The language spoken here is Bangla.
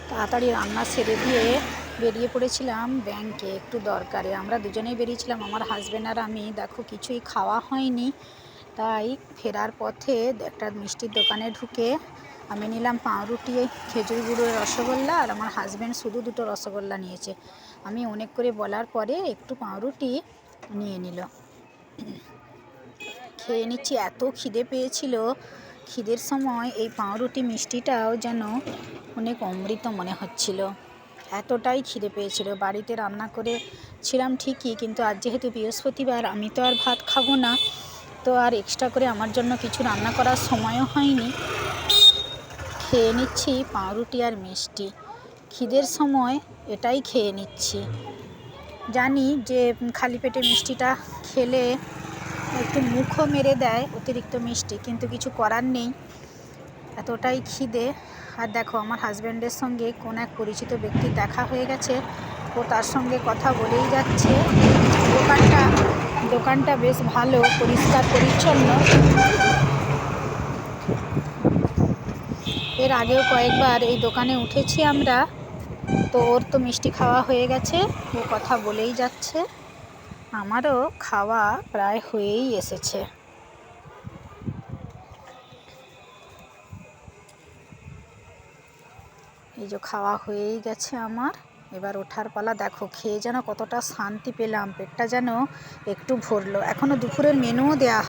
তাড়াতাড়ি রান্না সেরে দিয়ে বেরিয়ে পড়েছিলাম ব্যাংকে একটু দরকারে। আমরা দুজনেই বেরিয়েছিলাম, আমার হাজব্যান্ড আর আমি। দেখো কিছুই খাওয়া হয়নি, তাই ফেরার পথে একটা মিষ্টির দোকানে ঢুকে আমি নিলাম পাউরুটি, খেজুর গুঁড়োর রসগোল্লা, আর আমার হাজব্যান্ড শুধু দুটো রসগোল্লা নিয়েছে। আমি অনেক করে বলার পরে একটু পাউরুটি নিয়ে নিল। খেয়ে নিচ্ছি, এত খিদে পেয়েছিল। খিদের সময় এই পাউরুটি মিষ্টিটাও যেন অনেক অমৃত মনে হচ্ছিল, এতটাই খিদে পেয়েছিল। বাড়িতে রান্না করেছিলাম ঠিকই, কিন্তু আজ যেহেতু বৃহস্পতিবার আমি তো আর ভাত খাবো না, তো আর এক্সট্রা করে আমার জন্য কিছু রান্না করার সময়ও হয়নি। খেয়ে নিচ্ছি পাউরুটি আর মিষ্টি, খিদের সময় এটাই খেয়ে নিচ্ছি। জানি যে খালি পেটে মিষ্টিটা খেলে একটু মুখও মেরে দেয় অতিরিক্ত মিষ্টি, কিন্তু কিছু করার নেই, এতটাই খিদে। আর দেখো আমার হাজব্যান্ডের সঙ্গে কোন এক পরিচিত ব্যক্তির দেখা হয়ে গেছে, ও তার সঙ্গে কথা বলেই যাচ্ছে। দোকানটা বেশ ভালো, পরিষ্কার পরিচ্ছন্ন। এর আগেও কয়েকবার এই দোকানে উঠেছি আমরা, তো ওর তো মিষ্টি খাওয়া হয়ে গেছে, ও কথা বলেই যাচ্ছে। আমারও খাওয়া প্রায় হয়েই এসেছে। এই যে খাওয়া হয়েই গেছে আমার, এবার ওঠার পালা। দেখো খেয়ে যেন কতটা শান্তি পেলাম, পেটটা যেন একটু ভরলো। এখনও দুপুরের মেনুও দেয়া